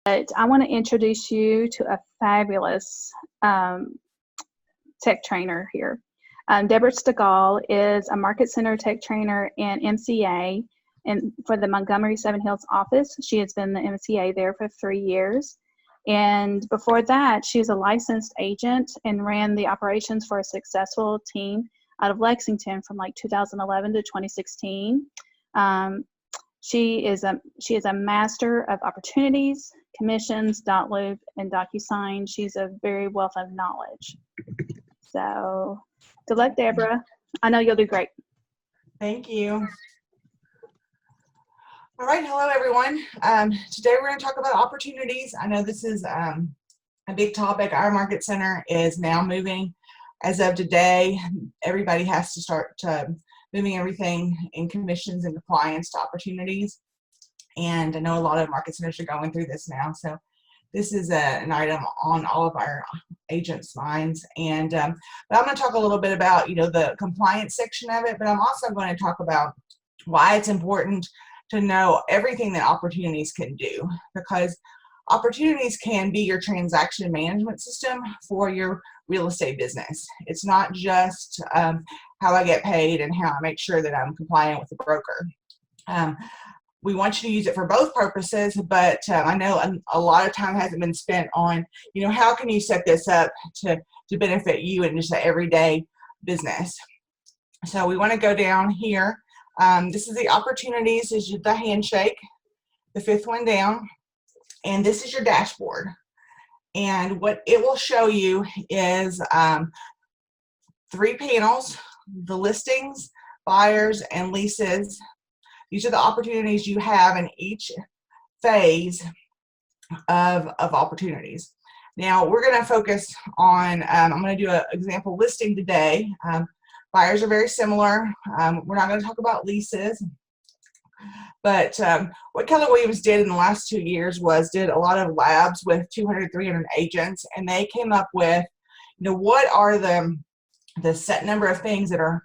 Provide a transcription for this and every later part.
But I want to introduce you to a fabulous tech trainer here. Deborah Stegall is a Market Center tech trainer and MCA and for the Montgomery Seven Hills office. She has been the MCA there for 3 years. And before that, she was a licensed agent and ran the operations for a successful team out of Lexington from like 2011 to 2016. She is a master of opportunities, commissions, Dotloop, and DocuSign. She's a very wealth of knowledge. So good luck, Deborah. I know you'll do great. Thank you. All right, hello everyone. Today we're going to talk about opportunities. I know this is a big topic. Our market center is now moving. As of today, everybody has to start moving everything in commissions and compliance to opportunities. And I know a lot of market centers are going through this now. So this is an item on all of our agents' minds. And but I'm going to talk a little bit about, the compliance section of it, but I'm also going to talk about why it's important to know everything that opportunities can do, because opportunities can be your transaction management system for your real estate business. It's not just how I get paid and how I make sure that I'm compliant with the broker. We want you to use it for both purposes, but I know a lot of time hasn't been spent on, how can you set this up to benefit you in just an everyday business. So we want to go down here. This is the opportunities, this is the handshake, the fifth one down, and this is your dashboard. And what it will show you is 3 panels, the listings, buyers, and leases. These are the opportunities you have in each phase of opportunities. Now we're going to focus on, I'm going to do an example listing today. Buyers are very similar. We're not going to talk about leases. But what Keller Williams did in the last 2 years was did a lot of labs with 200, 300 agents, and they came up with, what are the set number of things that are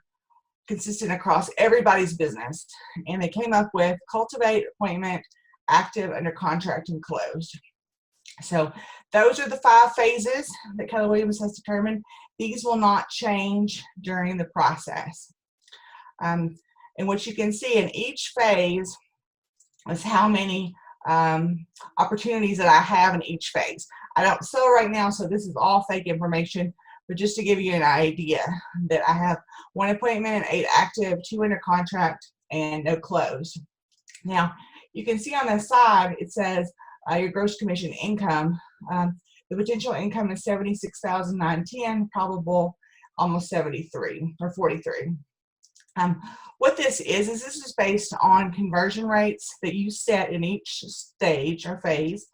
consistent across everybody's business. And they came up with cultivate, appointment, active, under contract, and closed. So those are the 5 phases that Keller Williams has determined. These will not change during the process. And what you can see in each phase is how many opportunities that I have in each phase. I don't sell right now, so this is all fake information, but just to give you an idea that I have 1 appointment, 8 active, 2 under contract, and no closed. Now, you can see on the side, it says your gross commission income. The potential income is $76,910, probable almost 73 or 43. What this is this is based on conversion rates that you set in each stage or phase,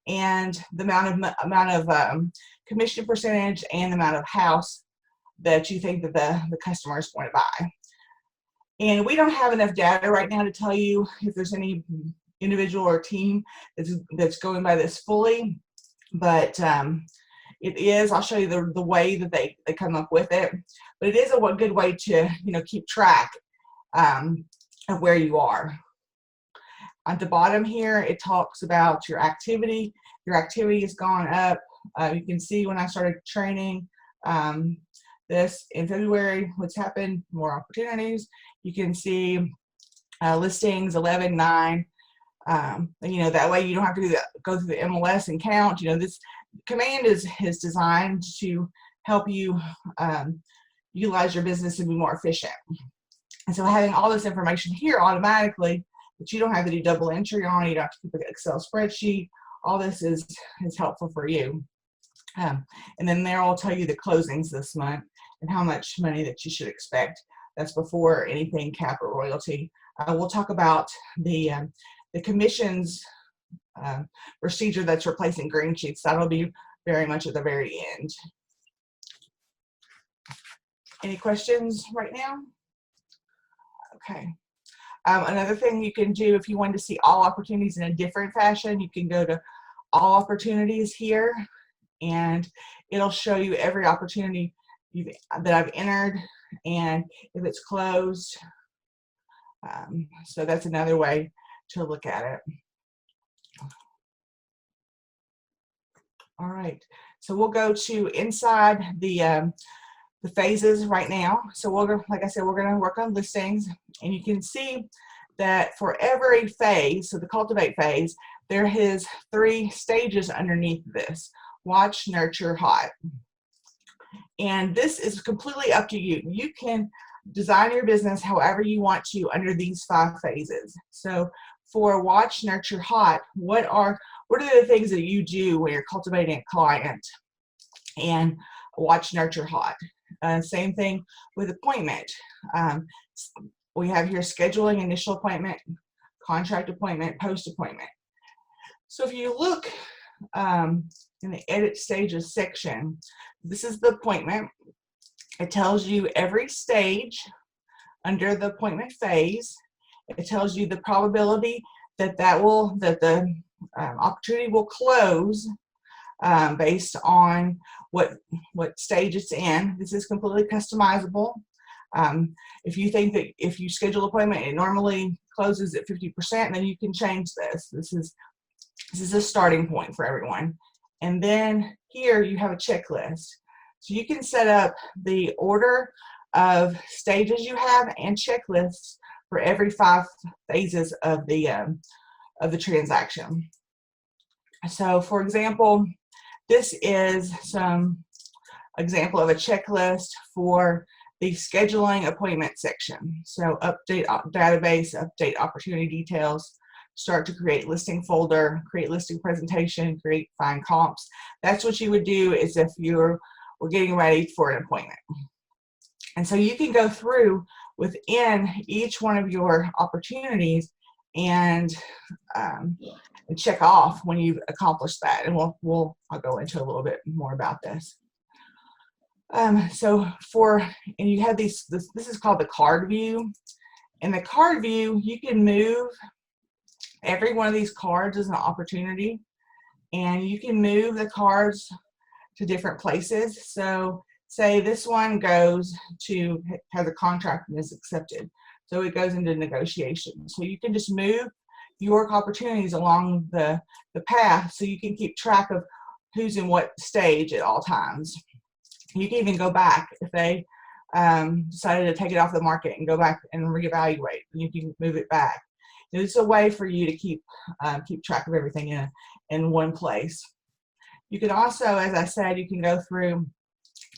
and the amount of commission percentage and the amount of house that you think that the customer is going to buy. And we don't have enough data right now to tell you if there's any individual or team that's going by this fully, but it is, I'll show you the way that they come up with it, but it is a good way to keep track of where you are. At the bottom here, it talks about your activity. Your activity has gone up. You can see when I started training this in February, what's happened, more opportunities. You can see listings 11, 9. That way you don't have to go through the MLS and count. This command is designed to help you utilize your business and be more efficient. And so having all this information here automatically that you don't have to do double entry on, you don't have to keep an Excel spreadsheet, all this is helpful for you. And then there I'll tell you the closings this month and how much money that you should expect. That's before anything cap or royalty. We'll talk about the commissions procedure that's replacing green sheets. That'll be very much at the very end. Any questions right now? Okay. Another thing you can do if you want to see all opportunities in a different fashion, you can go to all opportunities here, and it'll show you every opportunity that I've entered and if it's closed. So that's another way to look at it. All right, so we'll go to inside the phases right now. So like I said, we're going to work on listings, and you can see that for every phase, so the cultivate phase, there is 3 stages underneath this: watch, nurture, hot. And this is completely up to you. You can design your business however you want to under these 5 phases. So for watch, nurture, hot, what are the things that you do when you're cultivating a client? And watch, nurture, hot. Same thing with appointment. We have here scheduling, initial appointment, contract appointment, post appointment. So if you look in the edit stages section, this is the appointment. It tells you every stage under the appointment phase. It tells you the probability that the opportunity will close based on what stage it's in. This is completely customizable. If you think that if you schedule an appointment, it normally closes at 50%, then you can change this. This is a starting point for everyone. And then here you have a checklist. So you can set up the order of stages you have and checklists for every 5 phases of the transaction. So for example, this is some example of a checklist for the scheduling appointment section. So update database, update opportunity details, start to create listing folder, create listing presentation, find comps. That's what you would do is if we're getting ready for an appointment. And so you can go through within each one of your opportunities and check off when you've accomplished that. And I'll go into a little bit more about this. And you have this is called the card view. In the card view, you can move every one of these cards as an opportunity, and you can move the cards to different places. So say this one has a contract and is accepted. So it goes into negotiation. So you can just move your opportunities along the path so you can keep track of who's in what stage at all times. You can even go back if they decided to take it off the market and go back and reevaluate. You can move it back. It's a way for you to keep track of everything in one place. You can also, as I said, you can go through,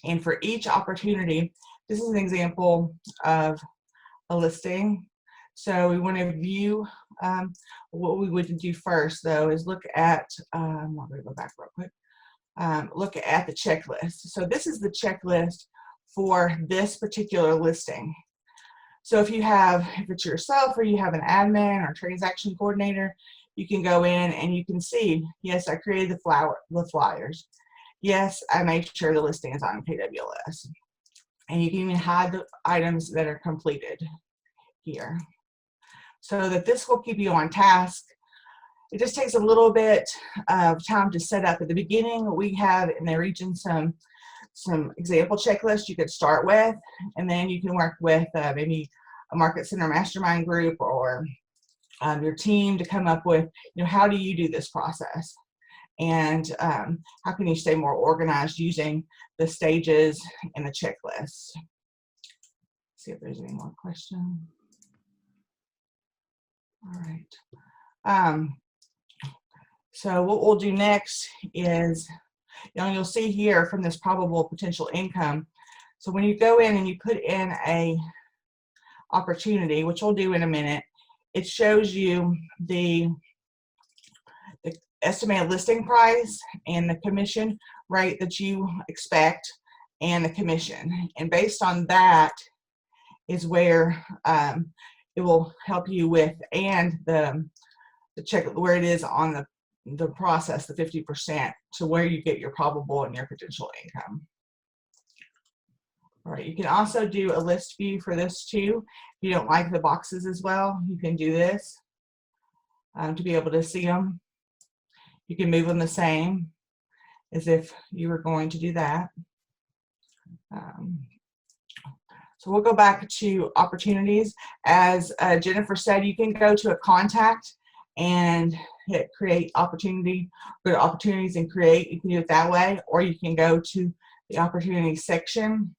and for each opportunity, this is an example of a listing. So we want to view, what we would do first though is look at, I'm going to go back real quick, look at the checklist. So this is the checklist for this particular listing. So if it's yourself or you have an admin or transaction coordinator, you can go in and you can see, yes, I created the flyers. Yes, I made sure the listing is on KWS. And you can even hide the items that are completed here, so that this will keep you on task. It just takes a little bit of time to set up. At the beginning, we have in the region some example checklists you could start with, and then you can work with maybe a Market Center mastermind group or your team to come up with, how do you do this process? And how can you stay more organized using the stages and the checklists? See if there's any more questions. All right. So what we'll do next is, you'll see here from this probable potential income. So when you go in and you put in a opportunity, which we'll do in a minute, it shows you the estimated listing price and the commission rate that you expect and the commission. And based on that is where it will help you with, and the check where it is on the process, the 50%, to where you get your probable and your potential income. All right, you can also do a list view for this too. If you don't like the boxes as well, you can do this to be able to see them. You can move them the same as if you were going to do that. So we'll go back to opportunities. As Jennifer said, you can go to a contact and hit create opportunity, go to opportunities and create. You can do it that way, or you can go to the opportunity section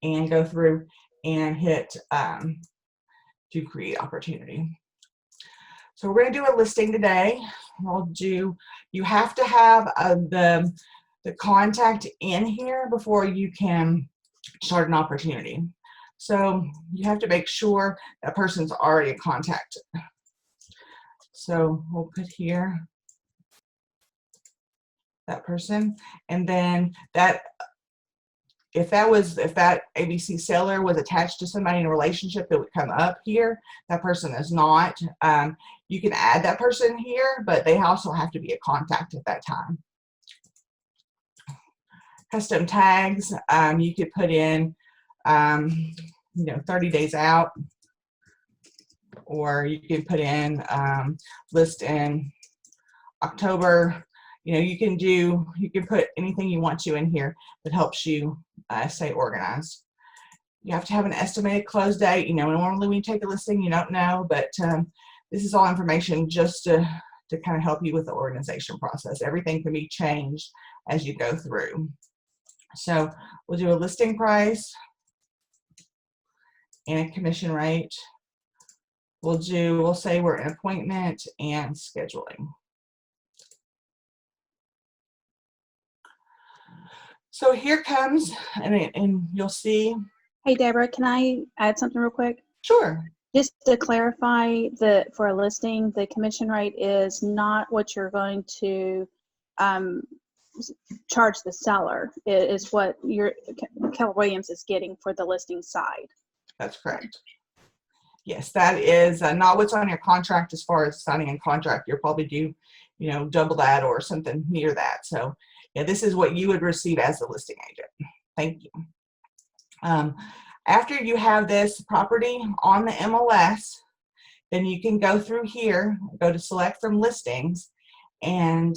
and go through and hit to create opportunity. So we're going to do a listing today. You have to have the contact in here before you can start an opportunity. So you have to make sure that person's already contacted. So we'll put here that person, and then that if that ABC seller was attached to somebody in a relationship, that would come up here. That person is not. You can add that person here, but they also have to be a contact at that time. Custom tags, you could put in 30 days out, or you can put in list in October. You can put anything you want to in here that helps you stay organized. You have to have an estimated close date. Normally when you take a listing, you don't know, but this is all information just to kind of help you with the organization process. Everything can be changed as you go through. So we'll do a listing price and a commission rate. We'll say we're in appointment and scheduling. So here comes, and you'll see. Hey, Deborah, can I add something real quick? Sure. Just to clarify, for a listing, the commission rate is not what you're going to charge the seller. It is what Keller Williams is getting for the listing side. That's correct. Yes, that is not what's on your contract. As far as signing a contract, you'll probably do, double that or something near that. So yeah, this is what you would receive as the listing agent. Thank you. After you have this property on the MLS, then you can go through here, go to select from listings, and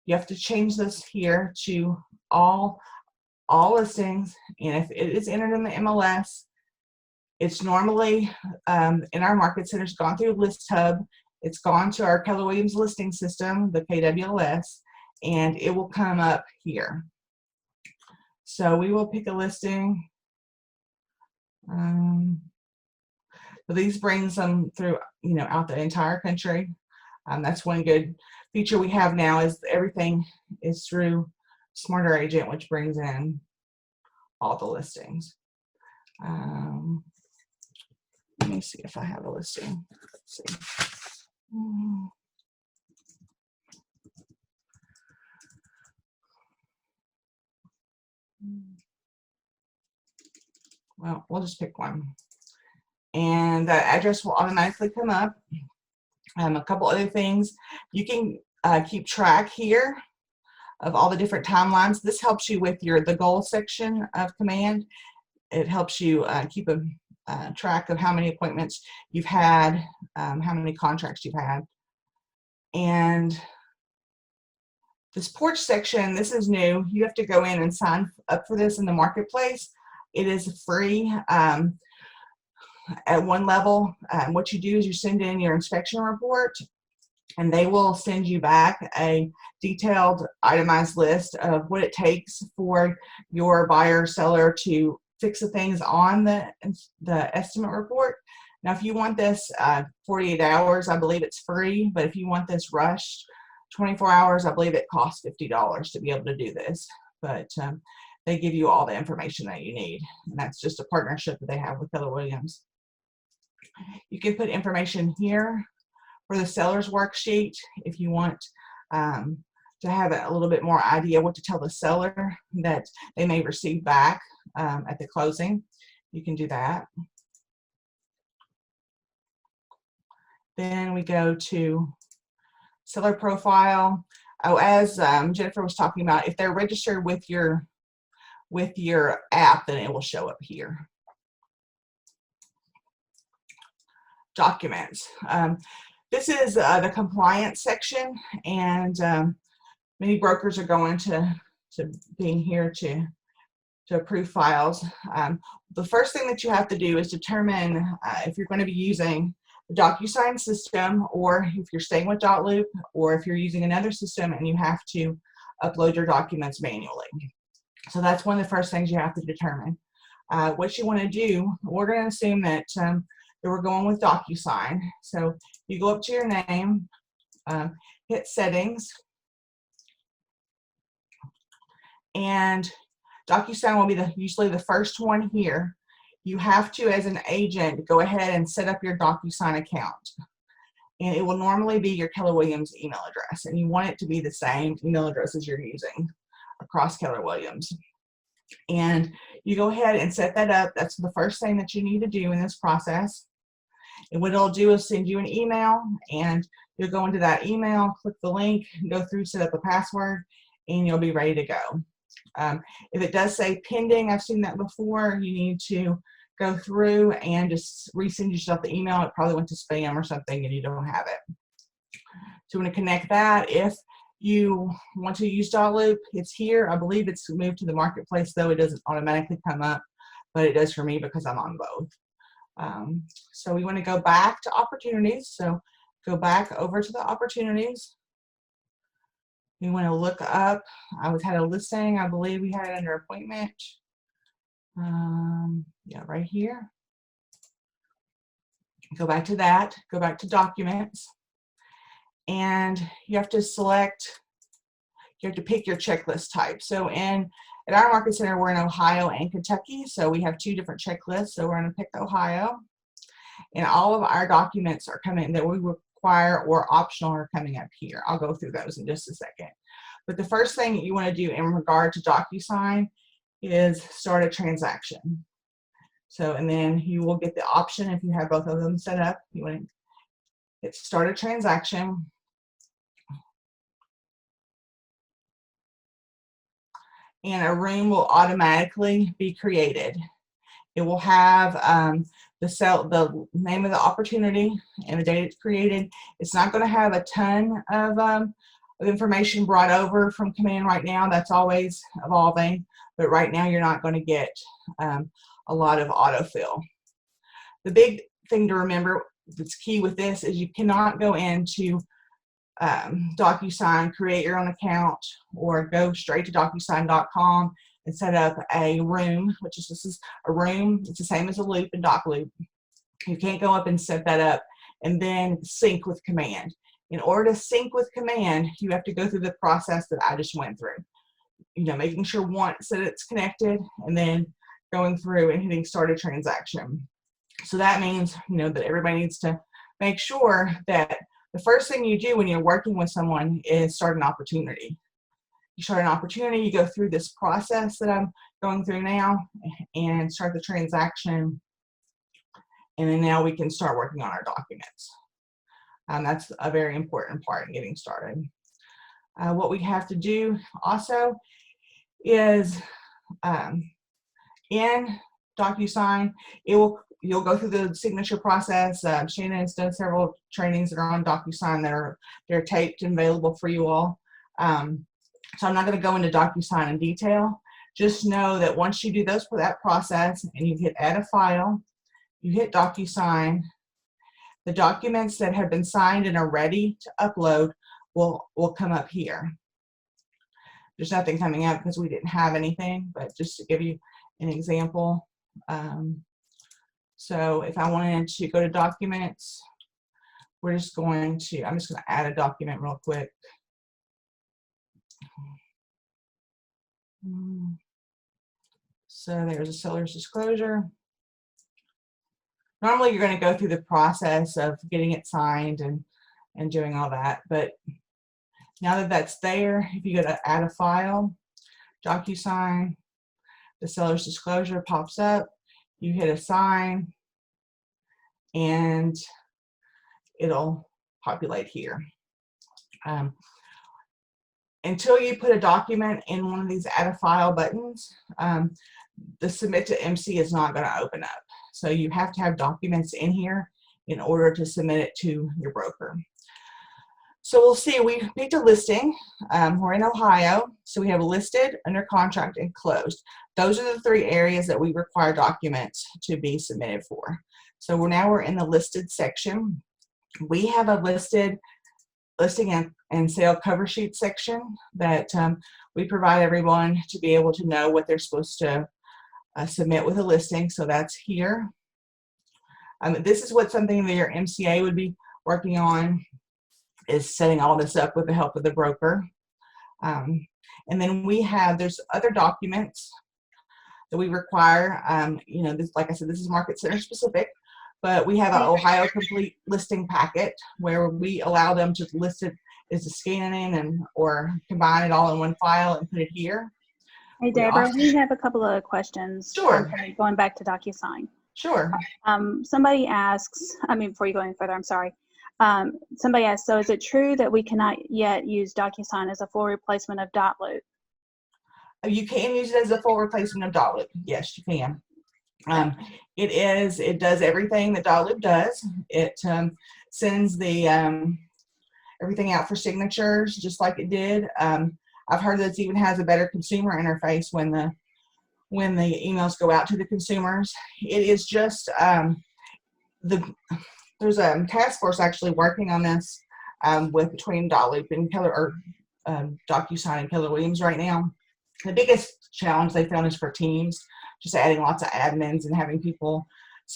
you have to change this here to all listings. And if it is entered in the MLS, it's normally in our market centers gone through List Hub. It's gone to our Keller Williams listing system, the KWLS, and it will come up here. So we will pick a listing. So these brings them through, out the entire country. That's one good feature we have now, is everything is through Smarter Agent, which brings in all the listings. Let me see if I have a listing. Let's see. Well, we'll just pick one. And the address will automatically come up. A couple other things. You can keep track here of all the different timelines. This helps you with the goal section of Command. It helps you keep a track of how many appointments you've had, how many contracts you've had. And this porch section, this is new. You have to go in and sign up for this in the marketplace. It is free at one level. What you do is you send in your inspection report, and they will send you back a detailed itemized list of what it takes for your buyer or seller to fix the things on the estimate report. Now, if you want this 48 hours, I believe it's free, but if you want this rushed 24 hours, I believe it costs $50 to be able to do this. But they give you all the information that you need, and that's just a partnership that they have with Keller Williams. You can put information here for the seller's worksheet if you want to have a little bit more idea what to tell the seller that they may receive back at the closing. You can do that. Then we go to seller profile. Oh, as Jennifer was talking about, if they're registered with your app, then it will show up here. Documents. This is the compliance section, and many brokers are going to being here to approve files. The first thing that you have to do is determine if you're going to be using the DocuSign system, or if you're staying with Dotloop, or if you're using another system and you have to upload your documents manually. So that's one of the first things you have to determine. What you want to do, we're going to assume that we're going with DocuSign. So you go up to your name, hit settings, and DocuSign will be usually the first one here. You have to, as an agent, go ahead and set up your DocuSign account. And it will normally be your Keller Williams email address, and you want it to be the same email address as you're using across Keller Williams. And you go ahead and set that up. That's the first thing that you need to do in this process. And what it'll do is send you an email, and you'll go into that email, click the link, go through, set up a password, and you'll be ready to go. If it does say pending, I've seen that before, you need to go through and just resend yourself the email. It probably went to spam or something and you don't have it. So you want to connect that. If you want to use Dotloop, it's here. I believe it's moved to the marketplace, though it doesn't automatically come up, but it does for me because I'm on both. So we want to go back to opportunities. So go back over to the opportunities. We want to look up, I had a listing, I believe we had it under appointment. Yeah, right here. Go back to that, go back to documents, and you have to select, you have to pick your checklist type. So at our market center, we're in Ohio and Kentucky, so we have two different checklists. So we're going to pick Ohio, and all of our documents are coming that we require or optional are coming up here. I'll go through those in just a second. But the first thing you want to do in regard to DocuSign is start a transaction. So, and then you will get the option if you have both of them set up. You want to hit start a transaction. And a room will automatically be created. It will have the name of the opportunity and the date it's created. It's not going to have a ton of information brought over from command right now. That's always evolving, but right now you're not going to get a lot of autofill. The big thing to remember that's key with this is you cannot go into DocuSign, create your own account, or go straight to DocuSign.com and set up a room, this is a room. It's the same as a loop in DocLoop. You can't go up and set that up and then sync with command. In order to sync with command, you have to go through the process that I just went through. You know, making sure once that it's connected, and then going through and hitting start a transaction. So that means, you know, that everybody needs to make sure that the first thing you do when you're working with someone is start an opportunity. You start an opportunity, you go through this process that I'm going through now and start the transaction, and then now we can start working on our documents. That's a very important part in getting started. What we have to do also is in DocuSign, you'll go through the signature process. Shannon has done several trainings that are on DocuSign they're taped and available for you all. So I'm not going to go into DocuSign in detail. Just know that once you do that process and you hit add a file, you hit DocuSign, the documents that have been signed and are ready to upload will come up here. There's nothing coming up because we didn't have anything, but just to give you an example. So if I wanted to go to documents, I'm just going to add a document real quick. So there's a seller's disclosure. Normally you're going to go through the process of getting it signed and doing all that, but now that that's there, if you go to add a file, DocuSign, the seller's disclosure pops up, you hit assign, and it'll populate here. Until you put a document in one of these add a file buttons, the submit to MC is not going to open up. So you have to have documents in here in order to submit it to your broker. So we'll see, we picked a listing. We're in Ohio, so we have listed, under contract, and closed. Those are the three areas that we require documents to be submitted for. So we're in the listed section. We have a listing and sale cover sheet section that we provide everyone to be able to know what they're supposed to submit with a listing. So that's here. This is what something that your MCA would be working on, is setting all this up with the help of the broker. And then there's other documents that we require. This, like I said, this is Market Center specific, but we have an Ohio complete listing packet where we allow them to list it as a scan it in or combine it all in one file and put it here. Hey, Deborah, we have a couple of questions. Sure. Going back to DocuSign. Sure. Somebody asks, before you go any further, I'm sorry. Somebody asked, so is it true that we cannot yet use DocuSign as a full replacement of dotloop? You can use it as a full replacement of dotloop. Yes, you can. It does everything that dotloop does. It sends the everything out for signatures just like it did. I've heard that it even has a better consumer interface when the emails go out to the consumers. It is just there's a task force actually working on this between dotloop and DocuSign and Keller Williams right now. The biggest challenge they found is for teams, just adding lots of admins and having people.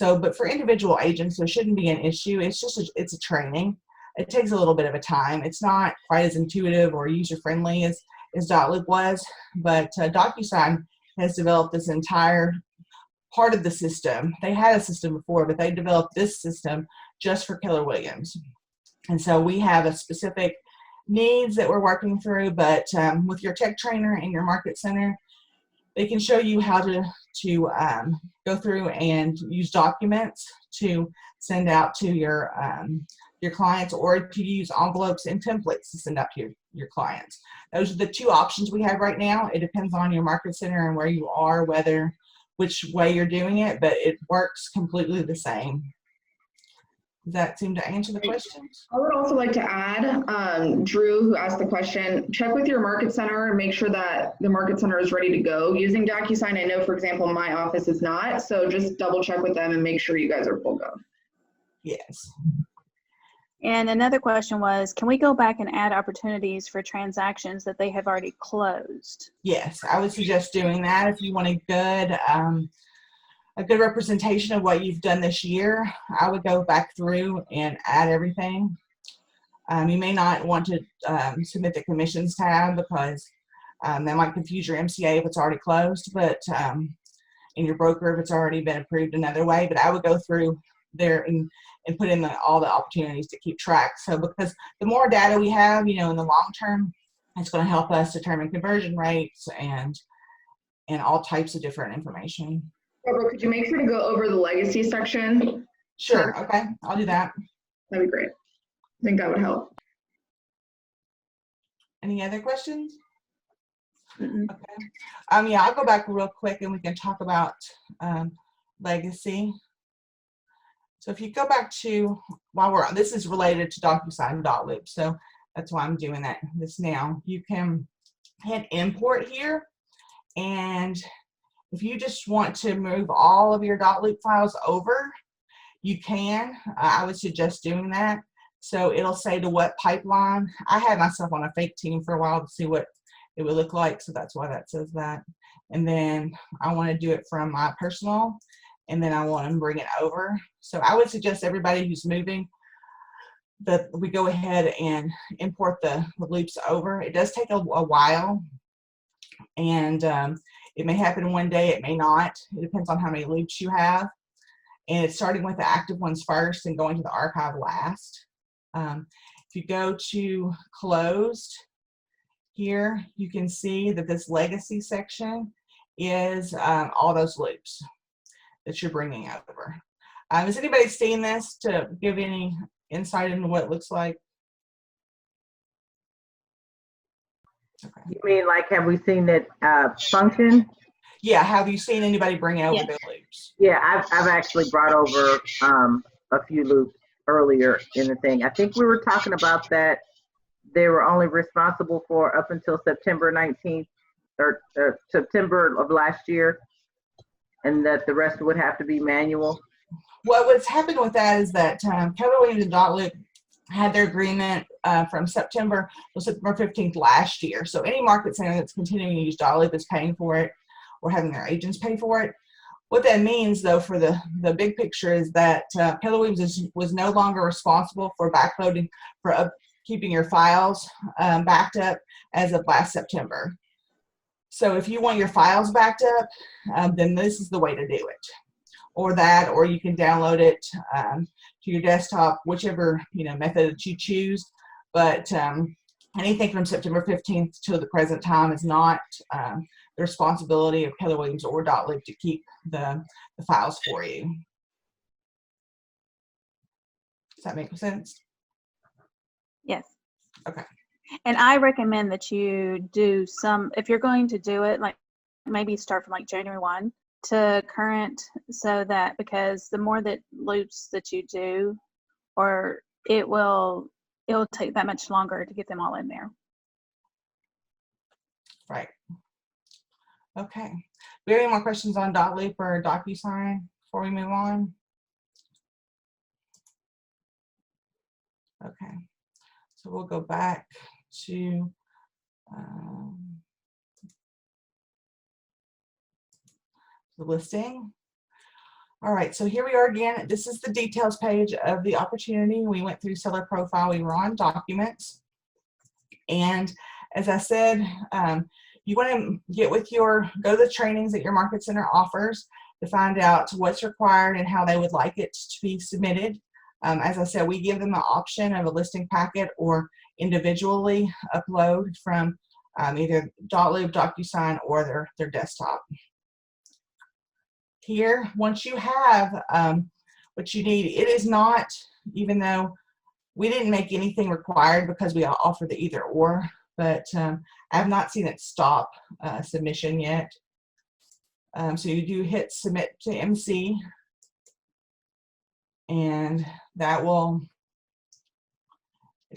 But for individual agents, there shouldn't be an issue. It's just it's a training. It takes a little bit of a time. It's not quite as intuitive or user-friendly as dotloop was, but DocuSign has developed this entire part of the system. They had a system before, but they developed this system just for Keller Williams. And so we have a specific needs that we're working through, but with your tech trainer and your market center, they can show you how to go through and use documents to send out to your clients, or to use envelopes and templates to send out to your clients. Those are the two options we have right now. It depends on your market center and where you are, which way you're doing it, but it works completely the same. Does that seem to answer the questions? I would also like to add, Drew, who asked the question, check with your market center and make sure that the market center is ready to go using DocuSign. I know, for example, my office is not, so just double check with them and make sure you guys are full go. Yes. And another question was, can we go back and add opportunities for transactions that they have already closed? Yes, I would suggest doing that if you want a good representation of what you've done this year. I would go back through and add everything. You may not want to submit the commissions tab because that might confuse your MCA if it's already closed, but and your broker if it's already been approved another way. But I would go through there and put in all the opportunities to keep track. So because the more data we have, in the long term, it's going to help us determine conversion rates and all types of different information. Deborah, could you make sure to go over the legacy section? Sure. Okay, I'll do that. That'd be great. I think that would help. Any other questions? Mm-mm. Okay. Yeah, I'll go back real quick and we can talk about legacy. So if you go back to, this is related to DocuSign dotloop, so that's why I'm doing this now. You can hit import here, and if you just want to move all of your dotloop files over, you can. I would suggest doing that. So it'll say to what pipeline. I had myself on a fake team for a while to see what it would look like, so that's why that says that. And then I want to do it from my personal, and then I want to bring it over. So I would suggest everybody who's moving that we go ahead and import the loops over. It does take a while, and it may happen one day, it may not. It depends on how many loops you have. And it's starting with the active ones first and going to the archive last. If you go to closed, here you can see that this legacy section is all those loops that you're bringing over. Has anybody seen this to give any insight into what it looks like? Okay. You mean like, have we seen it function? Yeah, have you seen anybody bring over their loops? Yeah, I've actually brought over a few loops earlier in the thing. I think we were talking about that they were only responsible for up until September 19th or September of last year, and that the rest would have to be manual? What's happened with that is that Keller Williams and Dotloop had their agreement from September 15th last year. So any market center that's continuing to use Dotloop is paying for it or having their agents pay for it. What that means, though, for the big picture is that Keller Williams was no longer responsible for backloading, for keeping your files backed up as of last September. So if you want your files backed up, then this is the way to do it. Or that, or you can download it to your desktop, whichever method that you choose. But anything from September 15th to the present time is not the responsibility of Keller Williams or Dotloop to keep the files for you. Does that make sense? Yes. Okay. And I recommend that you do some, if you're going to do it, like maybe start from like January 1 to current, so that, because the more that loops that you do, or it'll take that much longer to get them all in there. Right. Okay. Do we have any more questions on Dotloop or DocuSign before we move on? Okay. So we'll go back to the listing. All right, so here we are again. This is the details page of the opportunity. We went through seller profile. We were on documents. And as I said, you want to go to the trainings that your market center offers to find out what's required and how they would like it to be submitted. As I said, we give them the option of a listing packet or individually upload from either Dotloop, DocuSign, or their desktop. Here, once you have what you need, it is not, even though we didn't make anything required because we offer the either or, but I have not seen it stop submission yet. So you do hit submit to MC, and that it'll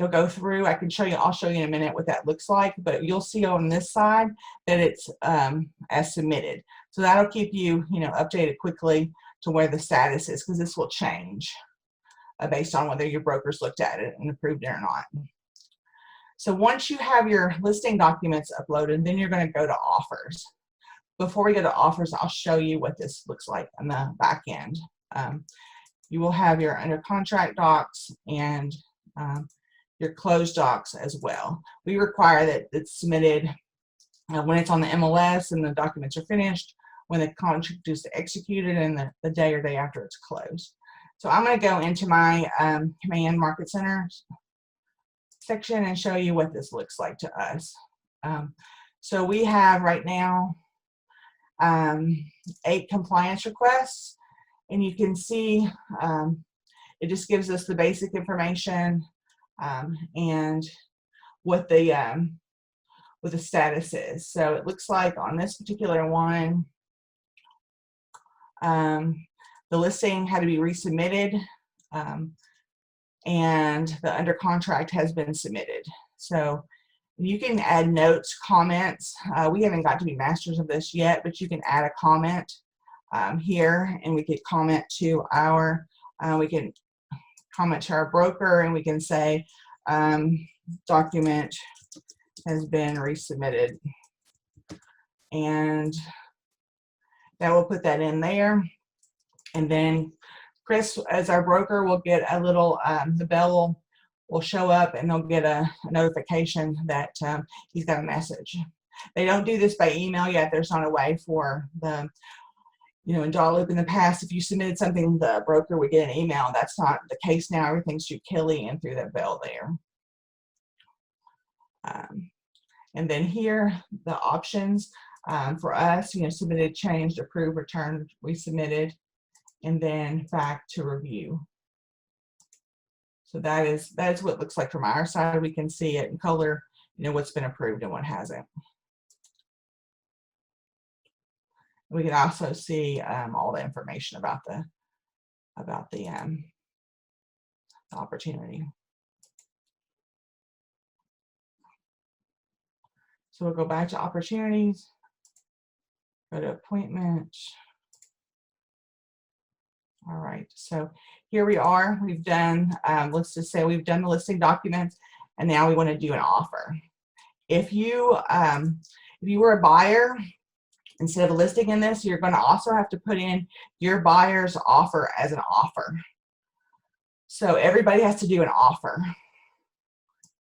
go through. I'll show you in a minute what that looks like, but you'll see on this side that it's as submitted. So that'll keep you, updated quickly to where the status is, because this will change based on whether your brokers looked at it and approved it or not. So once you have your listing documents uploaded, then you're going to go to offers. Before we go to offers, I'll show you what this looks like on the back end. You will have your under contract docs and your closed docs as well. We require that it's submitted when it's on the MLS and the documents are finished, when the contract is executed, and the day or day after it's closed. So I'm going to go into my Command Market Center section and show you what this looks like to us. So we have right now 8 compliance requests, and you can see it just gives us the basic information and what the status is. So it looks like on this particular one, the listing had to be resubmitted, and the under contract has been submitted. So you can add notes, comments. We haven't got to be masters of this yet, but you can add a comment here, and we could comment to our broker, and we can say document has been resubmitted, and that will put that in there. And then Chris, as our broker, will get a little the bell will show up, and they'll get a notification that he's got a message. They don't do this by email yet. There's not a way for the in Dotloop in the past, if you submitted something, the broker would get an email. That's not the case now. Everything's through Kelly and through that bell there. And then here, the options for us, submitted, changed, approved, returned, resubmitted, and then back to review. So that's what it looks like from our side. We can see it in color, what's been approved and what hasn't. We can also see all the information about the opportunity. So we'll go back to opportunities, go to appointment. All right, so here we are. We've done, let's just say we've done the listing documents, and now we want to do an offer. If you were a buyer, instead of listing in this, you're going to also have to put in your buyer's offer as an offer. So everybody has to do an offer.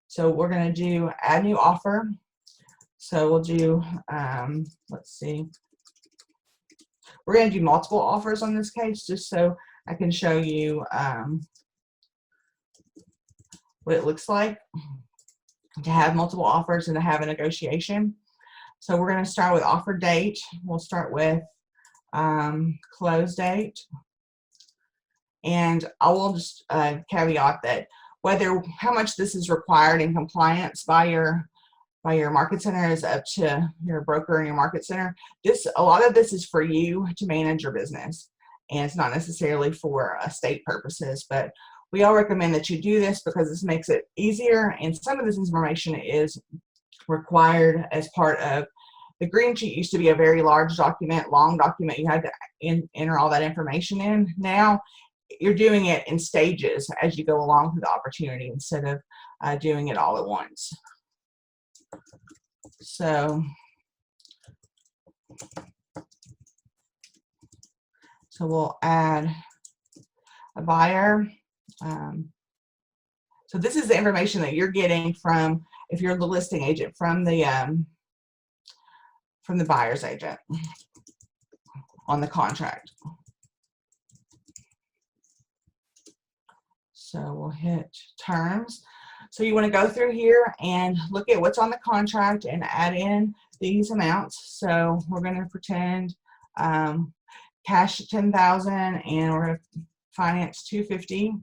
So we're going to do add new offer. So we'll do, let's see. We're going to do multiple offers on this case, just so I can show you what it looks like to have multiple offers and to have a negotiation. So we're going to start with offer date. We'll start with close date. And I will just caveat that how much this is required in compliance by your market center is up to your broker and your market center. A lot of this is for you to manage your business, and it's not necessarily for state purposes, but we all recommend that you do this because this makes it easier, and some of this information is required as part of the green sheet. Used to be a very large document, long document. You had to enter all that information in. Now you're doing it in stages as you go along through the opportunity instead of doing it all at once. So we'll add a buyer. So this is the information that you're getting from, if you're the listing agent, from the buyer's agent on the contract. So we'll hit terms. So you want to go through here and look at what's on the contract and add in these amounts. So we're going to pretend cash $10,000 and we're going to finance $250.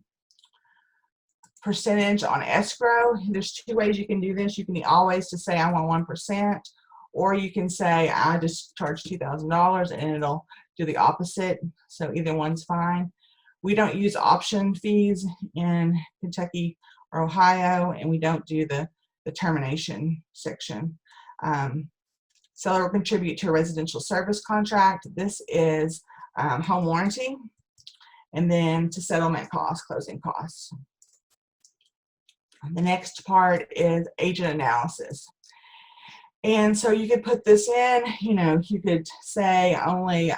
Percentage on escrow. There's two ways you can do this. You can always just say I want 1%, or you can say I just charge $2,000 and it'll do the opposite. So either one's fine. We don't use option fees in Kentucky or Ohio, and we don't do the termination section. Seller will contribute to a residential service contract. This is home warranty, and then to settlement costs, closing costs. The next part is agent analysis. And so you could put this in, you could say only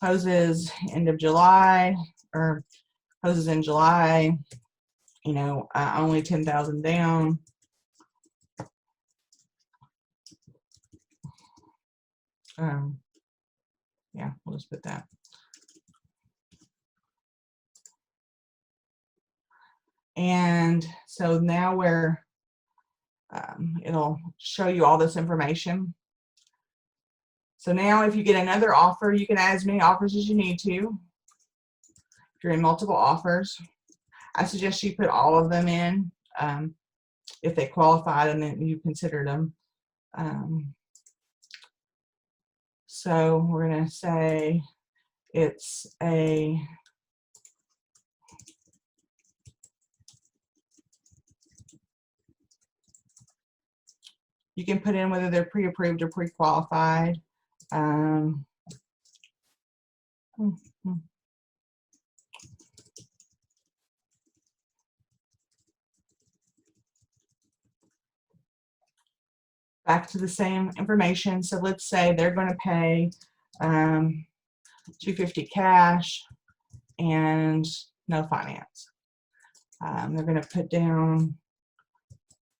closes end of July, or closes in July, only 10,000 down. Yeah, we'll just put that. And so now it'll show you all this information. So now if you get another offer, you can add as many offers as you need to. If you're in multiple offers, I suggest you put all of them in if they qualified and then you considered them. So we're going to say it's a you can put in whether they're pre-approved or pre-qualified. Back to the same information. So let's say they're going to pay $250 cash and no finance. They're going to put down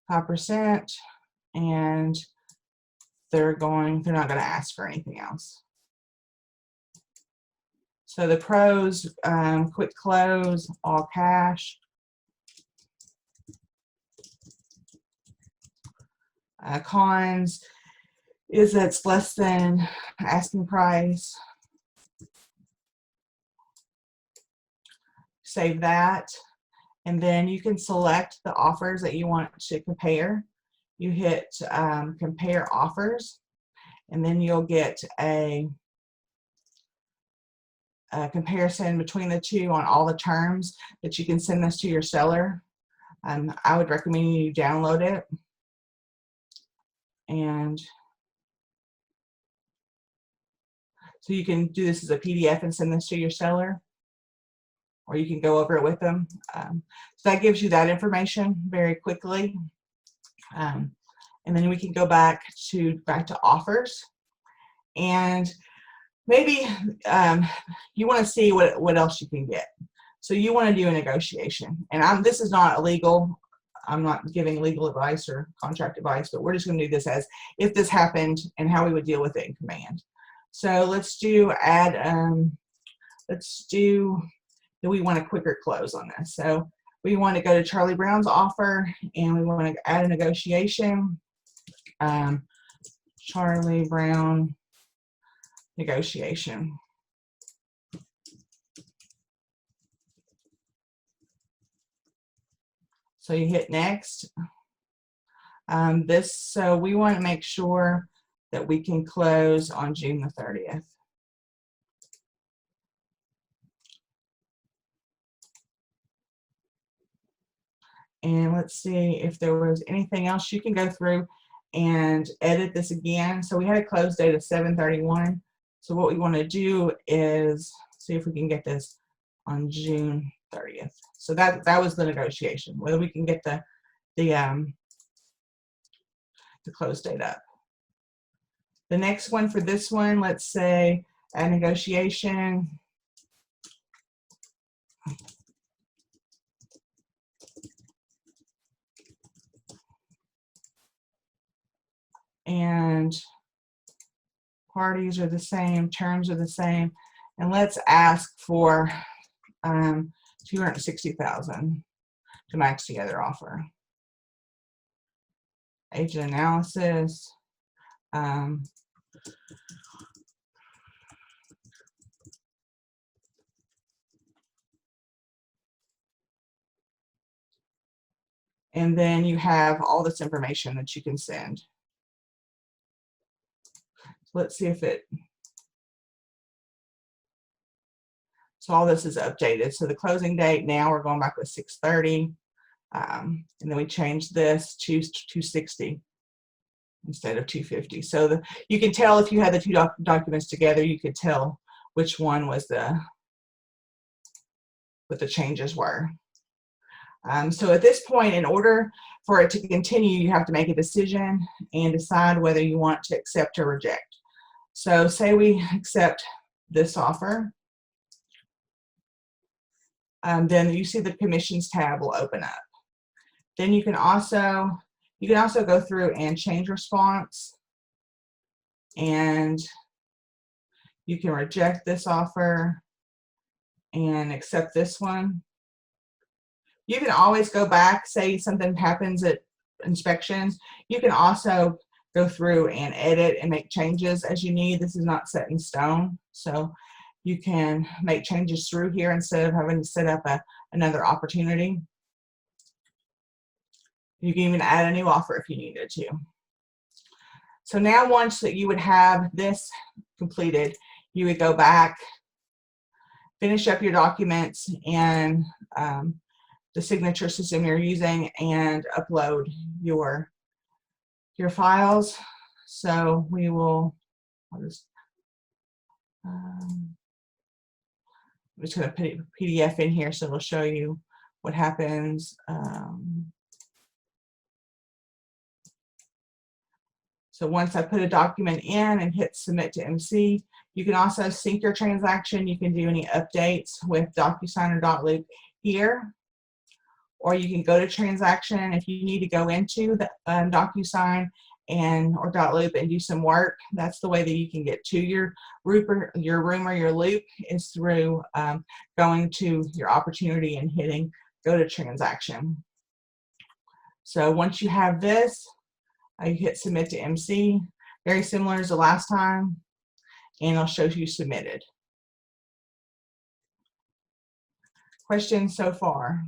5%, and they're not going to ask for anything else. So the pros: quick close, all cash. Cons is that it's less than asking price. Save that, and then you can select the offers that you want to compare. You hit compare offers, and then you'll get a comparison between the two on all the terms that you can send this to your seller. I would recommend you download it. And so you can do this as a PDF and send this to your seller, or you can go over it with them. So that gives you that information very quickly. And then we can go back to offers, and maybe you want to see what else you can get. So you want to do a negotiation, and this is not illegal. I'm not giving legal advice or contract advice, but we're just going to do this as if this happened and how we would deal with it in command. So let's do we want a quicker close on this. So we want to go to Charlie Brown's offer, and we want to add a negotiation. Charlie Brown negotiation. So you hit next. So we want to make sure that we can close on June the 30th. And let's see if there was anything else. You can go through and edit this again. So we had a close date of 7/31. So what we want to do is see if we can get this on June 30th. So that was the negotiation, whether we can get the close date up. The next one for this one, let's say a negotiation. And parties are the same, terms are the same, and let's ask for $260,000 to max together offer. Agent analysis. And then you have all this information that you can send. Let's see if it, so all this is updated. So the closing date, now we're going back with 6/30. And then we changed this to 260 instead of 250. So you can tell if you had the two documents together, you could tell which one was what the changes were. So at this point, in order for it to continue, you have to make a decision and decide whether you want to accept or reject. So say we accept this offer, then you see the commissions tab will open up. Then you can also go through and change response, and you can reject this offer and accept this one. You can always go back, say something happens at inspections. You can also go through and edit and make changes as you need. This is not set in stone, so you can make changes through here instead of having to set up another opportunity. You can even add a new offer if you needed to. So now once that you would have this completed, you would go back, finish up your documents and the signature system you're using, and upload your files. So we will, I'm just going to put PDF in here so it'll show you what happens. So once I put a document in and hit submit to MC, you can also sync your transaction. You can do any updates with DocuSign or Dotloop here, or you can go to transaction. If you need to go into the DocuSign or Dotloop and do some work, that's the way that you can get to your room or your loop, is through going to your opportunity and hitting go to transaction. So once you have this, you hit submit to MC, very similar as the last time, and it'll show you submitted. Questions so far?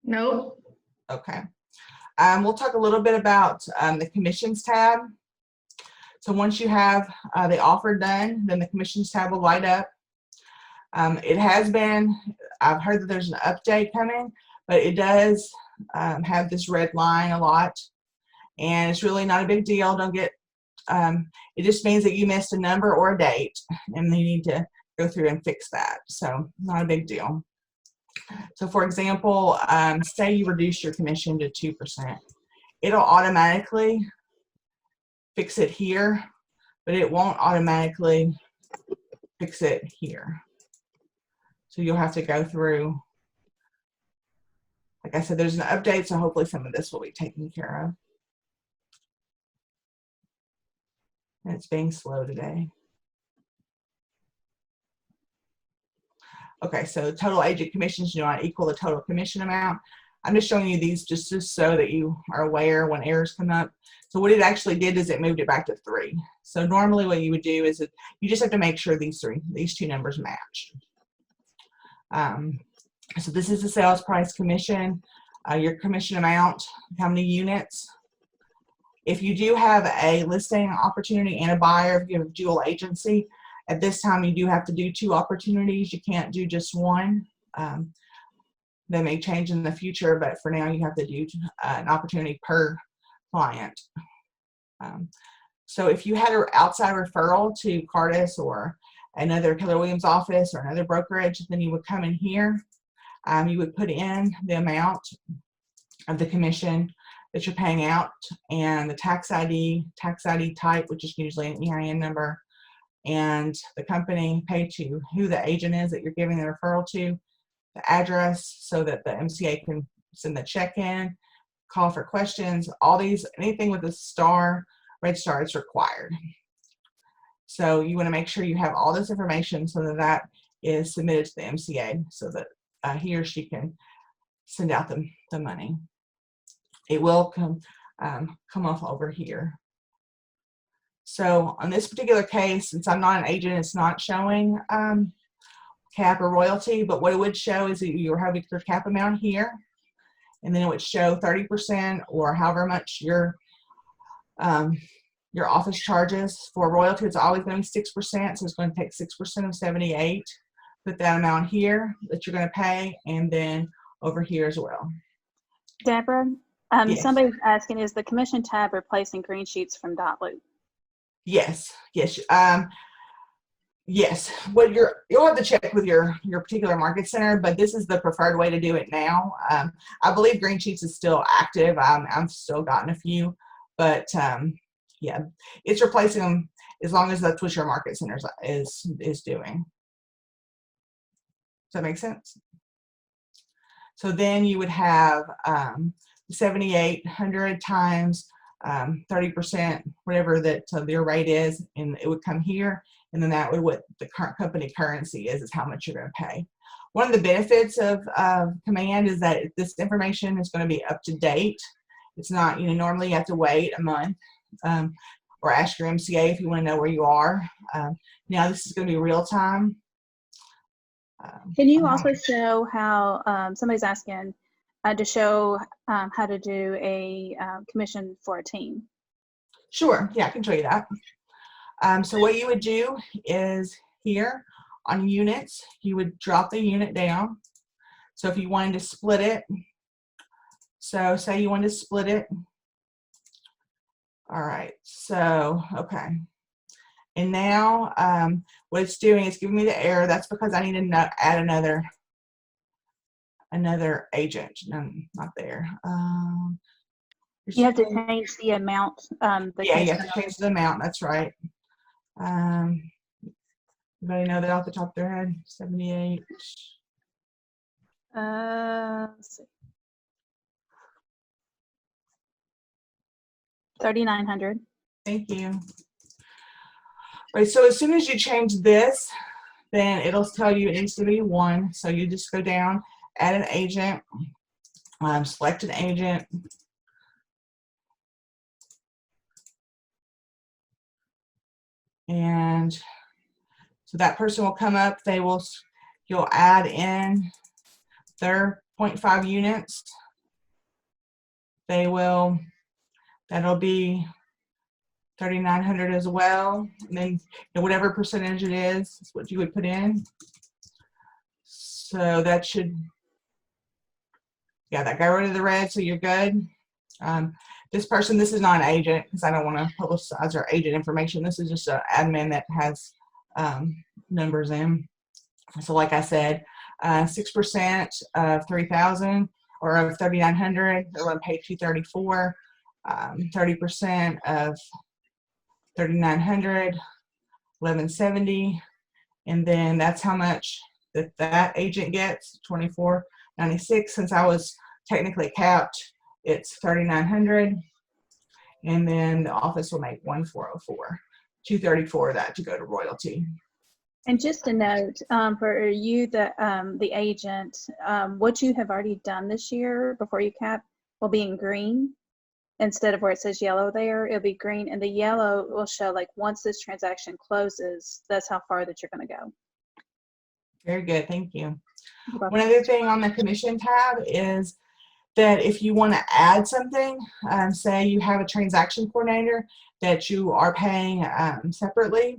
Nope. Okay. We'll talk a little bit about the commissions tab. So once you have the offer done, then the commissions tab will light up. It has been, I've heard that there's an update coming, but it does have this red line a lot, and it's really not a big deal. Don't get, it just means that you missed a number or a date, and you need to go through and fix that. So not a big deal. So for example, say you reduce your commission to 2%. It'll automatically fix it here, but it won't automatically fix it here. So you'll have to go through. Like I said, there's an update, so hopefully some of this will be taken care of. And it's being slow today. Okay, so total agent commissions do not equal the total commission amount. I'm just showing you these just so that you are aware when errors come up. So what it actually did is it moved it back to 3. So normally what you would do is you just have to make sure these two numbers match. So this is the sales price commission, your commission amount, how many units. If you do have a listing opportunity and a buyer, if you have dual agency, at this time you do have to do 2 opportunities. You can't do just one. That may change in the future, but for now you have to do an opportunity per client. So if you had an outside referral to Cardis or another Keller Williams office or another brokerage, then you would come in here. You would put in the amount of the commission that you're paying out and the tax ID type, which is usually an EIN number, and the company paid to, who the agent is that you're giving the referral to, the address so that the MCA can send the check in, call for questions, all these, anything with a star, red star is required. So you want to make sure you have all this information so that that is submitted to the MCA so that he or she can send out the money. It will come off over here. So on this particular case, since I'm not an agent, it's not showing cap or royalty, but what it would show is that you're having your cap amount here, and then it would show 30% or however much your office charges. For royalty, it's always going to be 6%, so it's going to take 6% of 78, put that amount here that you're going to pay, and then over here as well. Deborah, Yes. somebody's asking, is the commission tab replacing green sheets from dotloop? Yes, yes. Yes, what you'll have to check with your particular market center, but this is the preferred way to do it now. I believe Green Sheets is still active. I've still gotten a few, but yeah, it's replacing them as long as that's what your market center is doing. Does that make sense? So then you would have 7,800 times 30%, whatever that their rate is, and it would come here. And then that would what the current company currency is how much you're going to pay. One of the benefits of Command is that this information is going to be up to date. It's not, normally you have to wait a month or ask your MCA if you want to know where you are. Now this is going to be real time. Can you also show how, somebody's asking to show how to do a commission for a team? Sure, yeah, I can show you that. So what you would do is here on units, you would drop the unit down. So if you wanted to split it, so say you wanted to split it. All right, so, okay. And now what it's doing is giving me the error. That's because I need to add another agent. No, not there. You have to change the amount. Yeah, you have to change the amount. That's right. Anybody know that off the top of their head? 78. Let's see. 3,900. Thank you. All right, so as soon as you change this, then it'll tell you it needs to be 1. So you just go down, add an agent, select an agent. And so that person will come up, you'll add in their 0.5 units. That'll be 3,900 as well. And then whatever percentage it is what you would put in. So that should Yeah, that got rid of the red, so you're good. This person, this is not an agent because I don't want to publicize our agent information. This is just an admin that has numbers in. So like I said, 6% of 3,000 or of 3,900, they're going to pay 234. 30% of 3,900, 1170, and then that's how much that agent gets, 24.96. Since I was technically capped, it's 3,900, and then the office will make 1,404. 234 of that to go to royalty. And just a note, for you, the agent, what you have already done this year before you cap will be in green. Instead of where it says yellow there, it'll be green, and the yellow will show like once this transaction closes, that's how far that you're going to go. Very good, thank you. You're welcome. One other thing on the commission tab is that if you want to add something, say you have a transaction coordinator that you are paying separately,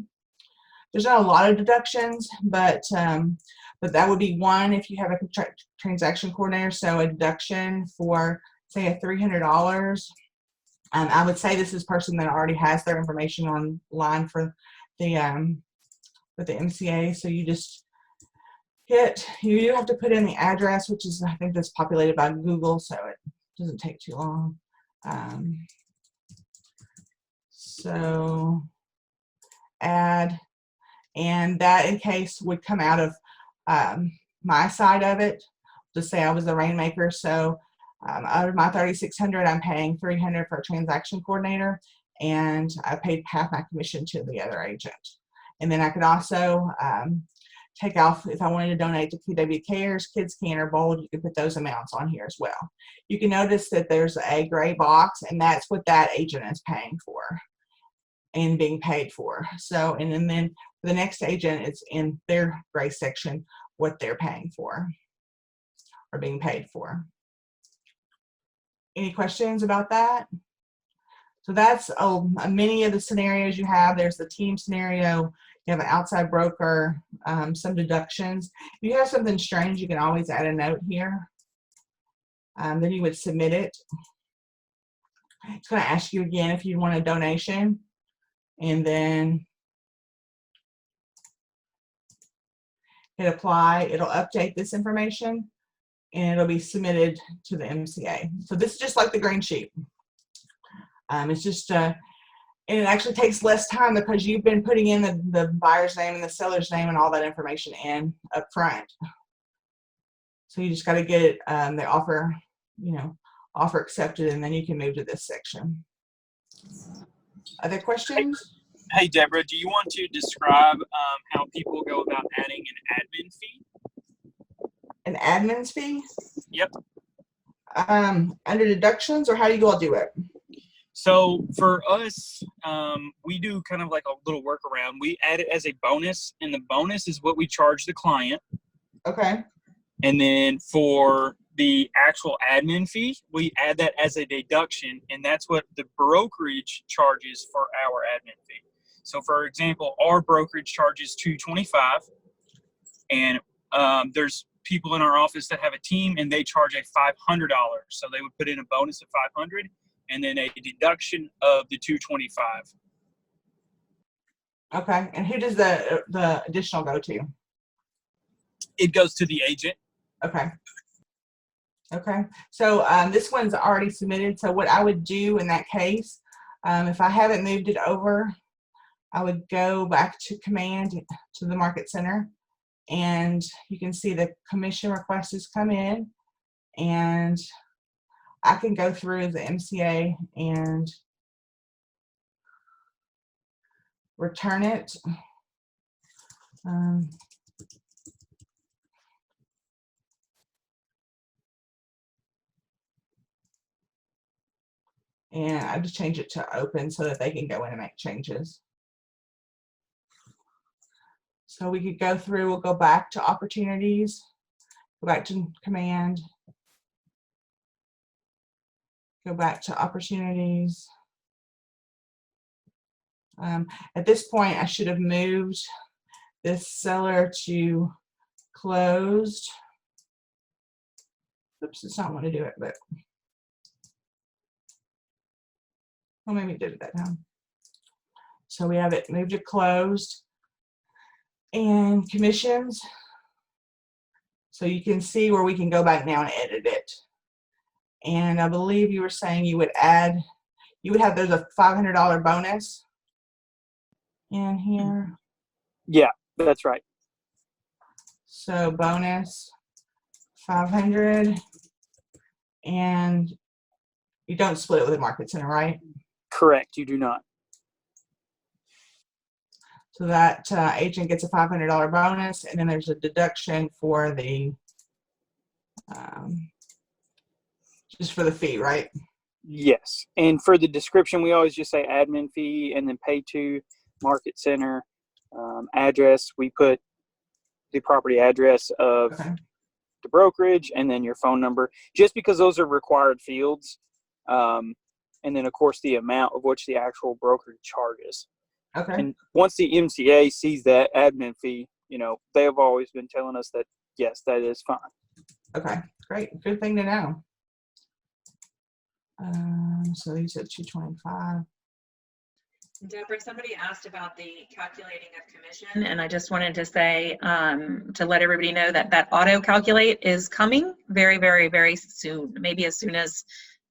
there's not a lot of deductions, but that would be one if you have a transaction coordinator. So a deduction for say a $300. I would say this is a person that already has their information online for the with the MCA. So you just you do have to put in the address, which is, I think that's populated by Google, so it doesn't take too long. So add, and that in case would come out of my side of it. Just say I was the rainmaker, so out of my 3,600, I'm paying 300 for a transaction coordinator, and I paid half my commission to the other agent. And then I could also take off, if I wanted to donate to KW Cares, Kids Can, or Bold, you could put those amounts on here as well. You can notice that there's a gray box, and that's what that agent is paying for and being paid for. So, and then for the next agent, it's in their gray section what they're paying for or being paid for. Any questions about that? So that's many of the scenarios you have. There's the team scenario. You have an outside broker, some deductions. If you have something strange, you can always add a note here. Then you would submit it. It's going to ask you again if you want a donation. And then hit apply. It'll update this information, and it'll be submitted to the MCA. So this is just like the green sheet. It's just, and it actually takes less time because you've been putting in the buyer's name and the seller's name and all that information in up front. So you just got to get it, the offer, offer accepted, and then you can move to this section. Other questions? Hey, Deborah, do you want to describe how people go about adding an admin fee? An admin's fee? Yep. Under deductions, or how do you all do it? So for us, we do kind of like a little workaround. We add it as a bonus, and the bonus is what we charge the client. Okay. And then for the actual admin fee, we add that as a deduction, and that's what the brokerage charges for our admin fee. So for example, our brokerage charges $225, and there's people in our office that have a team and they charge a $500. So they would put in a bonus of $500 and then a deduction of the $225. Okay. And who does the additional go to? It goes to the agent. Okay. Okay. So this one's already submitted. So what I would do in that case, if I haven't moved it over, I would go back to command to the market center, and you can see the commission request has come in, and I can go through the MCA and return it. And I just change it to open so that they can go in and make changes. So we could go through, we'll go back to opportunities, go back to command, go back to opportunities. At this point, I should have moved this seller to closed. Oops, it's not want to do it, but well, maybe it did it that time. So we have it moved to closed and commissions. So you can see where we can go back now and edit it. And I believe you were saying you would add, there's a $500 bonus in here. Yeah, that's right. So bonus 500, and you don't split it with the market center, right? Correct. You do not. So that agent gets a $500 bonus, and then there's a deduction for the just for the fee, right? Yes. And for the description, we always just say admin fee and then pay to market center address. We put the property address of Okay. the brokerage and then your phone number, just because those are required fields. And then, of course, the amount of which the actual brokerage charges. Okay. And once the MCA sees that admin fee, they have always been telling us that, yes, that is fine. Okay. Great. Good thing to know. So you said 225. Deborah, somebody asked about the calculating of commission, and I just wanted to say to let everybody know that that auto calculate is coming very, very, very soon, maybe as soon as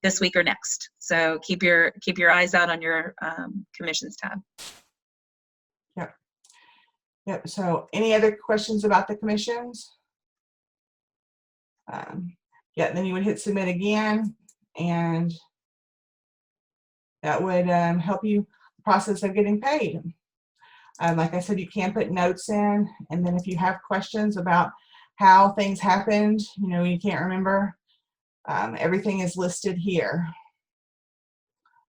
this week or next. So keep your eyes out on your commissions tab. Yep. So any other questions about the commissions? Yeah, then you would hit submit again, and that would help you process of getting paid. Like I said, you can put notes in, and then if you have questions about how things happened, you can't remember, everything is listed here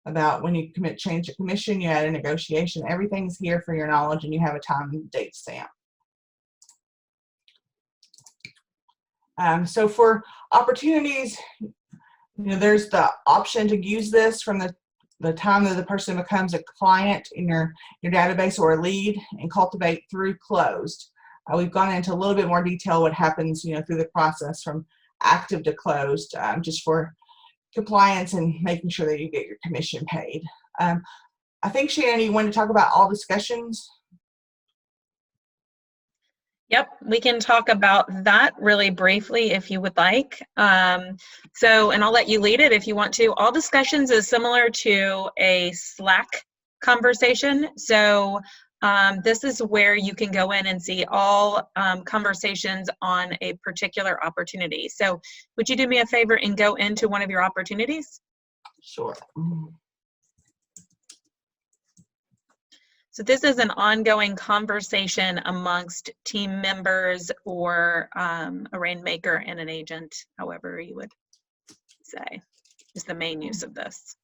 about when you change a commission, you add a negotiation, everything's here for your knowledge, and you have a time and date stamp. So for opportunities, there's the option to use this from the time that the person becomes a client in your database or a lead and cultivate through closed. We've gone into a little bit more detail what happens, through the process from active to closed, just for compliance and making sure that you get your commission paid. I think, Shannon, you wanted to talk about all discussions? Yep, we can talk about that really briefly if you would like. And I'll let you lead it if you want to. All discussions is similar to a Slack conversation. So this is where you can go in and see all conversations on a particular opportunity. So would you do me a favor and go into one of your opportunities? Sure. So this is an ongoing conversation amongst team members or a rainmaker and an agent, however you would say, is the main use of this.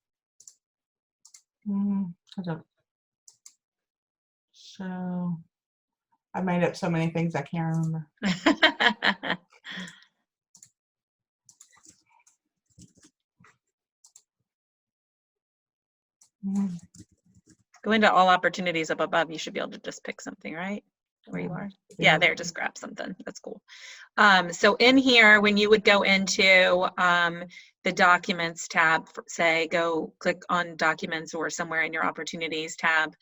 So I made up so many things I can't remember. Go into all opportunities up above. You should be able to just pick something, right? Where you are. Yeah, there, just grab something. That's cool. So in here, when you would go into the documents tab, say, go click on documents or somewhere in your opportunities tab,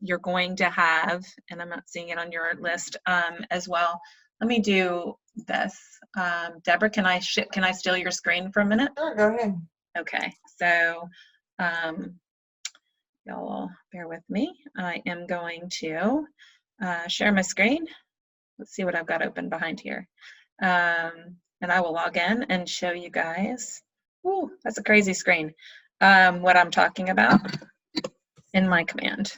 you're going to have, and I'm not seeing it on your list as well. Let me do this. Deborah, can I steal your screen for a minute? Sure, go ahead. Okay, so y'all bear with me. I am going to share my screen. Let's see what I've got open behind here. And I will log in and show you guys. Ooh, that's a crazy screen. What I'm talking about in my command.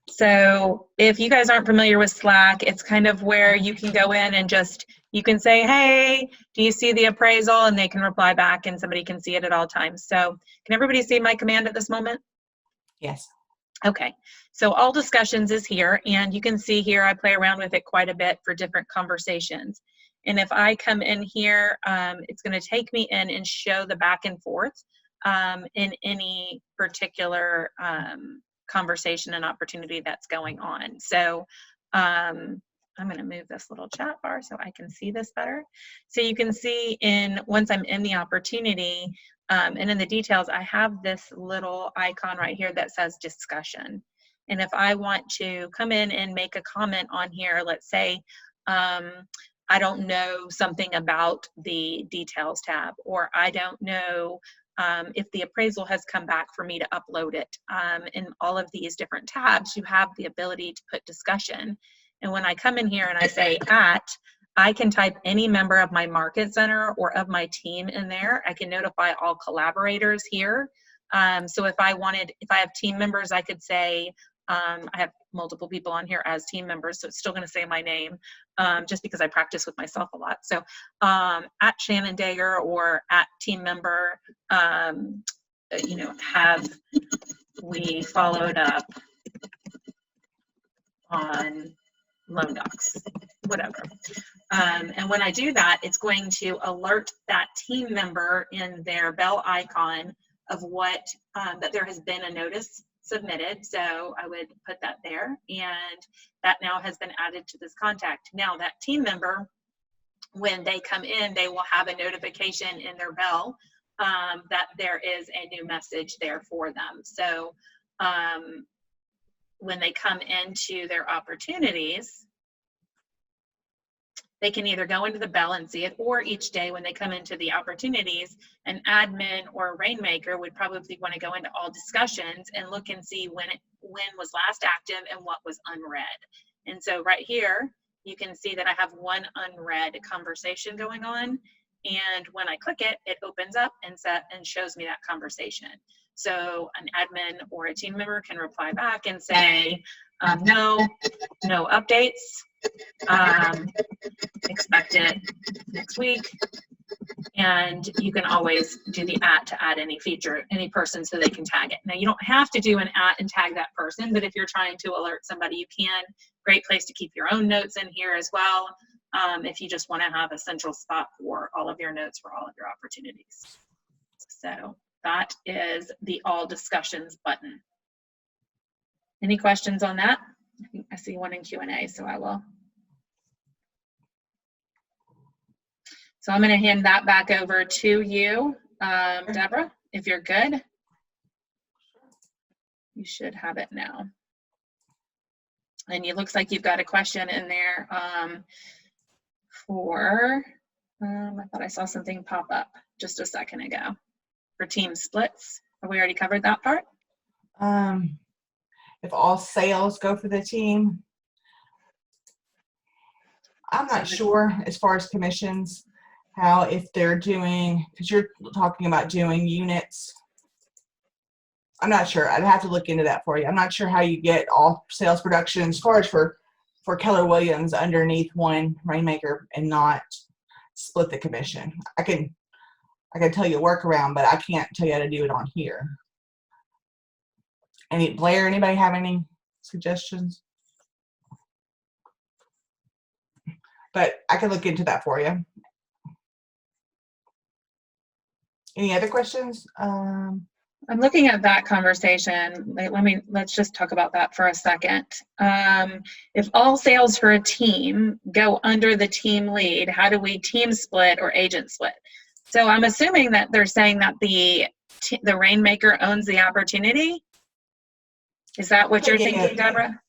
So if you guys aren't familiar with Slack, it's kind of where you can go in and you can say, hey, do you see the appraisal? And they can reply back and somebody can see it at all times. So can everybody see my command at this moment? Yes. Okay, so all discussions is here, and you can see here I play around with it quite a bit for different conversations. And if I come in here, it's going to take me in and show the back and forth in any particular conversation and opportunity that's going on. So I'm going to move this little chat bar so I can see this better. So you can see once I'm in the opportunity and in the details, I have this little icon right here that says discussion. And if I want to come in and make a comment on here, let's say, I don't know something about the details tab, or I don't know if the appraisal has come back for me to upload it. In all of these different tabs, you have the ability to put discussion. And when I come in here and I say I can type any member of my market center or of my team in there. I can notify all collaborators here. So if I have team members, I could say, I have multiple people on here as team members, so it's still going to say my name, just because I practice with myself a lot. So at Shannon Dager or at team member, have we followed up on loan docs, whatever. And when I do that, it's going to alert that team member in their bell icon of what, that there has been a notice submitted. So I would put that there, and that now has been added to this contact. Now that team member, when they come in, they will have a notification in their bell that there is a new message there for them. So when they come into their opportunities, they can either go into the bell and see it, or each day when they come into the opportunities, an admin or a rainmaker would probably want to go into all discussions and look and see when was last active and what was unread. And so right here, you can see that I have one unread conversation going on. And when I click it, it opens up and shows me that conversation. So an admin or a team member can reply back and say, no updates. Expect it next week. And you can always do the @ to add any person so they can tag it. Now you don't have to do an @ and tag that person, but if you're trying to alert somebody, you can. Great place to keep your own notes in here as well. If you just want to have a central spot for all of your notes for all of your opportunities. So that is the all discussions button. Any questions on that? I see one in Q&A, so I will. So I'm going to hand that back over to you, Deborah, if you're good. You should have it now. And it looks like you've got a question in there I thought I saw something pop up just a second ago for team splits. Have we already covered that part? If all sales go for the team, I'm not sure as far as commissions, how if they're doing, because you're talking about doing units. I'm not sure. I'd have to look into that for you. I'm not sure how you get all sales production as far as for Keller Williams underneath one rainmaker and not split the commission. I can tell you a workaround, but I can't tell you how to do it on here. Blair, anybody have any suggestions? But I can look into that for you. Any other questions? I'm looking at that conversation. Let's just talk about that for a second. If all sales for a team go under the team lead, how do we team split or agent split? So I'm assuming that they're saying that the rainmaker owns the opportunity. Is that what you're thinking, Deborah?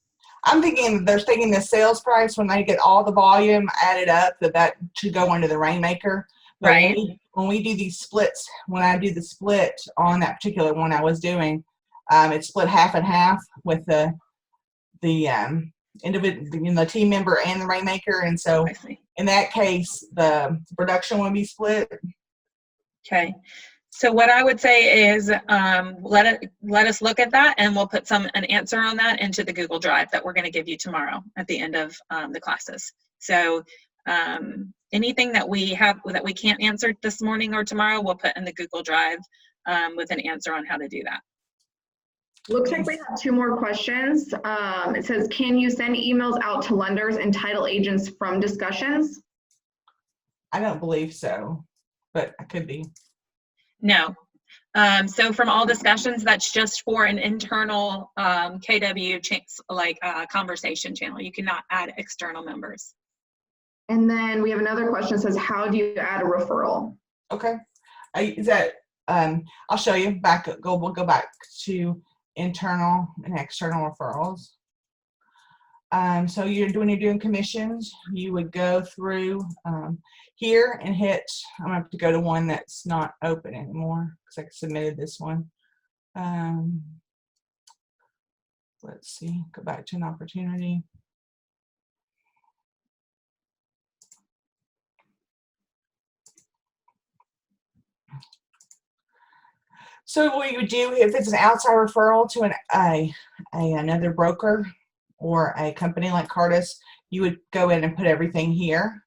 I'm thinking they're taking the sales price when they get all the volume added up, that should go under the rainmaker. But right. When we do these splits, when I do the split on that particular one I was doing, it's split half and half with the individual, the team member and the rainmaker, and so in that case, the production would be split. Okay. So what I would say is let us look at that, and we'll put an answer on that into the Google Drive that we're going to give you tomorrow at the end of the classes. So anything that we can't answer this morning or tomorrow, we'll put in the Google Drive with an answer on how to do that. Looks like we have 2 more questions. It says, can you send emails out to lenders and title agents from discussions? I don't believe so, but I could be. No. So from all discussions, that's just for an internal KW conversation channel. You cannot add external members. And then we have another question that says, how do you add a referral? Okay. Is that, I'll show you back, we'll go back to internal and external referrals. So when you're doing commissions, you would go through here and hit, I'm gonna have to go to one that's not open anymore because I submitted this one. Let's see, go back to an opportunity. So what you would do if it's an outside referral to another broker or a company like Cardis, you would go in and put everything here.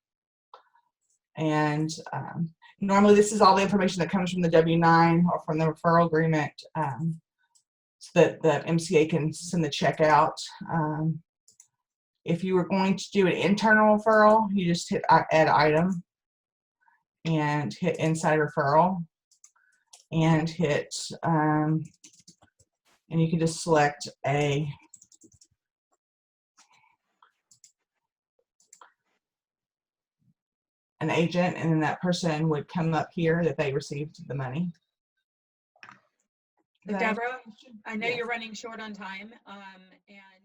And normally this is all the information that comes from the W-9 or from the referral agreement, so that the MCA can send the check out. If you were going to do an internal referral, you just hit add item and hit inside referral and hit, and you can just select an agent, and then that person would come up here that they received the money. Deborah, I know Yes. you're running short on time, and